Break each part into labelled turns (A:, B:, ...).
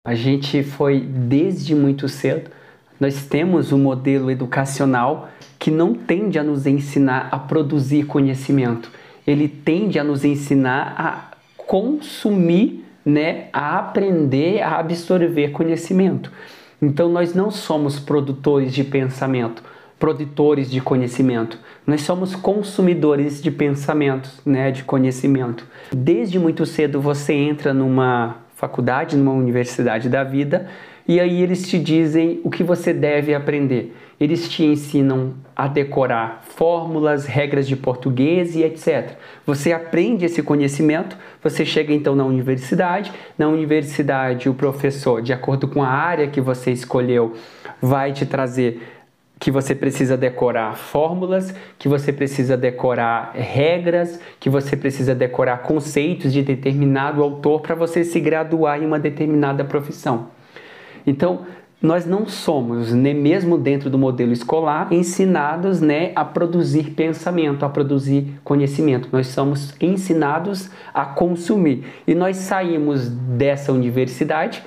A: A gente foi desde muito cedo, nós temos um modelo educacional que não tende a nos ensinar a produzir conhecimento, ele tende a nos ensinar a consumir, a aprender, a absorver conhecimento. Então nós não somos produtores de pensamento, produtores de conhecimento, nós somos consumidores de pensamentos, de conhecimento. Desde muito cedo você entra numa faculdade, numa universidade da vida, e aí eles te dizem o que você deve aprender. Eles te ensinam a decorar fórmulas, regras de português e etc. Você aprende esse conhecimento, você chega então na universidade o professor, de acordo com a área que você escolheu, vai te trazer que você precisa decorar fórmulas, que você precisa decorar regras, que você precisa decorar conceitos de determinado autor para você se graduar em uma determinada profissão. Então, nós não somos, nem mesmo dentro do modelo escolar, ensinados a produzir pensamento, a produzir conhecimento. Nós somos ensinados a consumir. E nós saímos dessa universidade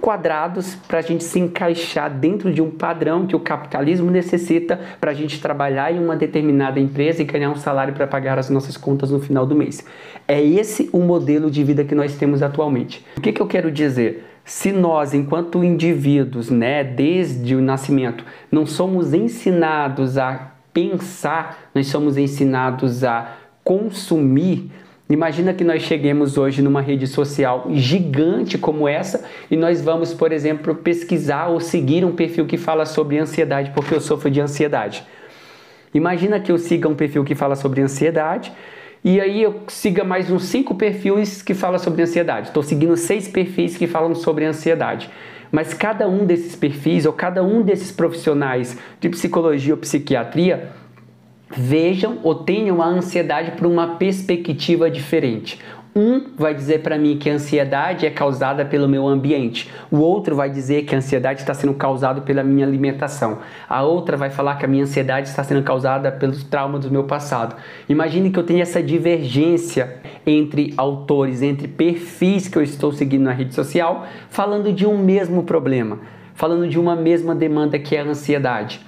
A: quadrados para a gente se encaixar dentro de um padrão que o capitalismo necessita para a gente trabalhar em uma determinada empresa e ganhar um salário para pagar as nossas contas no final do mês. É esse o modelo de vida que nós temos atualmente. O que eu quero dizer? Se nós, enquanto indivíduos, desde o nascimento, não somos ensinados a pensar, nós somos ensinados a consumir. Imagina que nós cheguemos hoje numa rede social gigante como essa e nós vamos, por exemplo, pesquisar ou seguir um perfil que fala sobre ansiedade, porque eu sofro de ansiedade. Imagina que eu siga um perfil que fala sobre ansiedade e aí eu siga mais uns 5 perfis que falam sobre ansiedade. Estou seguindo 6 perfis que falam sobre ansiedade. Mas cada um desses perfis ou cada um desses profissionais de psicologia ou psiquiatria vejam ou tenham a ansiedade por uma perspectiva diferente. Um vai dizer para mim que a ansiedade é causada pelo meu ambiente. O outro vai dizer que a ansiedade está sendo causada pela minha alimentação. A outra vai falar que a minha ansiedade está sendo causada pelos traumas do meu passado. Imagine que eu tenho essa divergência entre autores, entre perfis que eu estou seguindo na rede social, falando de um mesmo problema, falando de uma mesma demanda que é a ansiedade.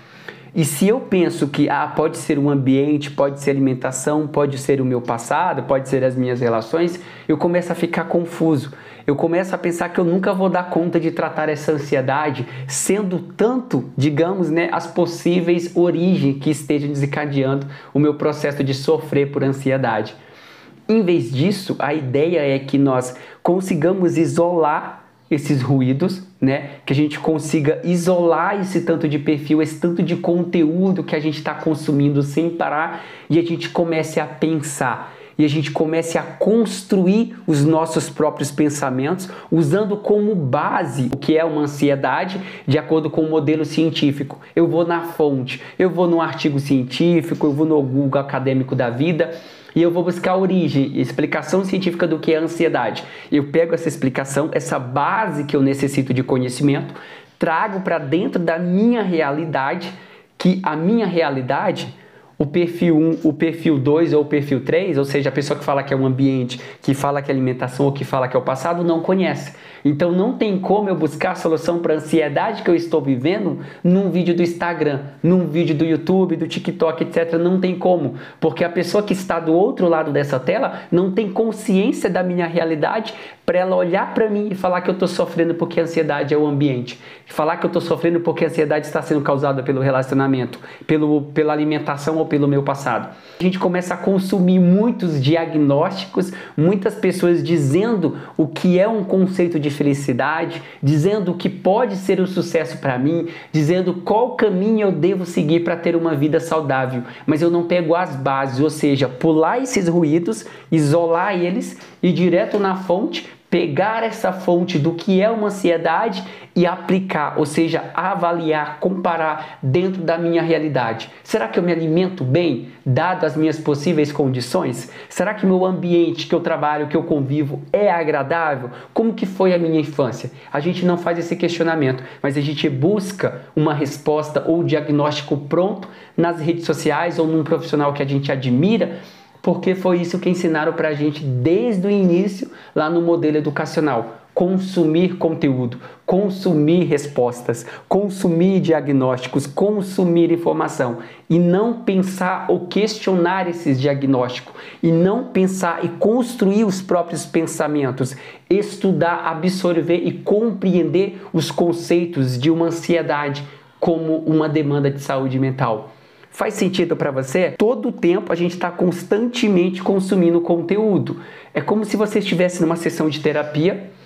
A: E se eu penso que pode ser um ambiente, pode ser alimentação, pode ser o meu passado, pode ser as minhas relações, eu começo a ficar confuso. Eu começo a pensar que eu nunca vou dar conta de tratar essa ansiedade, sendo tanto, digamos, as possíveis origens que estejam desencadeando o meu processo de sofrer por ansiedade. Em vez disso, a ideia é que nós consigamos isolar esses ruídos, que a gente consiga isolar esse tanto de perfil, esse tanto de conteúdo que a gente está consumindo sem parar e a gente comece a pensar e a gente comece a construir os nossos próprios pensamentos usando como base o que é uma ansiedade de acordo com o modelo científico. Eu vou na fonte, eu vou no artigo científico, eu vou no Google acadêmico da vida e eu vou buscar a origem, explicação científica do que é ansiedade. Eu pego essa explicação, essa base que eu necessito de conhecimento, trago para dentro da minha realidade, que a minha realidade, o perfil 1, o perfil 2 ou o perfil 3, ou seja, a pessoa que fala que é um ambiente, que fala que é alimentação ou que fala que é o passado, não conhece. Então não tem como eu buscar a solução para a ansiedade que eu estou vivendo num vídeo do Instagram, num vídeo do YouTube, do TikTok, etc. Não tem como, porque a pessoa que está do outro lado dessa tela não tem consciência da minha realidade para ela olhar para mim e falar que eu estou sofrendo porque a ansiedade é o ambiente, falar que eu estou sofrendo porque a ansiedade está sendo causada pelo relacionamento, pela alimentação ou pelo meu passado. A gente começa a consumir muitos diagnósticos, muitas pessoas dizendo o que é um conceito de felicidade, dizendo o que pode ser um sucesso para mim, dizendo qual caminho eu devo seguir para ter uma vida saudável, mas eu não pego as bases, ou seja, pular esses ruídos, isolar eles e ir direto na fonte, pegar essa fonte do que é uma ansiedade e aplicar, ou seja, avaliar, comparar dentro da minha realidade. Será que eu me alimento bem, dado as minhas possíveis condições? Será que meu ambiente que eu trabalho, que eu convivo, é agradável? Como que foi a minha infância? A gente não faz esse questionamento, mas a gente busca uma resposta ou diagnóstico pronto nas redes sociais ou num profissional que a gente admira, porque foi isso que ensinaram para a gente desde o início lá no modelo educacional. consumir conteúdo, consumir respostas, consumir diagnósticos, consumir informação e não pensar ou questionar esses diagnósticos e não pensar e construir os próprios pensamentos, estudar, absorver e compreender os conceitos de uma ansiedade como uma demanda de saúde mental. Faz sentido para você? Todo o tempo a gente está constantemente consumindo conteúdo. É como se você estivesse numa sessão de terapia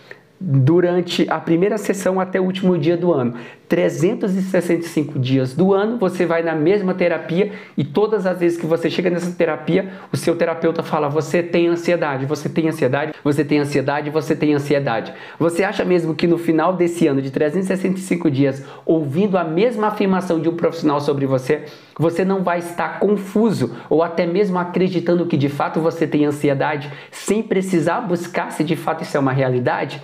A: durante a primeira sessão até o último dia do ano. 365 dias do ano você vai na mesma terapia e todas as vezes que você chega nessa terapia, o seu terapeuta fala: você tem ansiedade, você tem ansiedade, você tem ansiedade, você tem ansiedade. Você acha mesmo que no final desse ano de 365 dias, ouvindo a mesma afirmação de um profissional sobre você, você não vai estar confuso ou até mesmo acreditando que de fato você tem ansiedade, sem precisar buscar se de fato isso é uma realidade?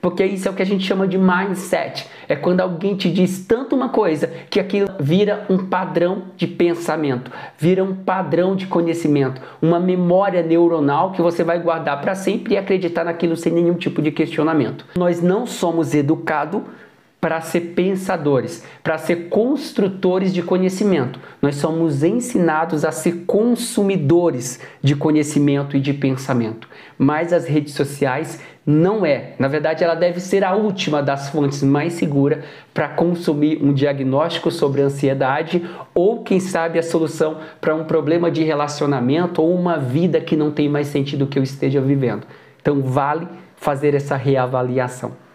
A: Porque isso é o que a gente chama de mindset. É quando alguém te diz tanto uma coisa que aquilo vira um padrão de pensamento, vira um padrão de conhecimento, uma memória neuronal que você vai guardar para sempre e acreditar naquilo sem nenhum tipo de questionamento. Nós não somos educados para ser pensadores, para ser construtores de conhecimento. Nós somos ensinados a ser consumidores de conhecimento e de pensamento. Mas as redes sociais não é. Na verdade, ela deve ser a última das fontes mais seguras para consumir um diagnóstico sobre ansiedade ou, quem sabe, a solução para um problema de relacionamento ou uma vida que não tem mais sentido que eu esteja vivendo. Então, vale fazer essa reavaliação.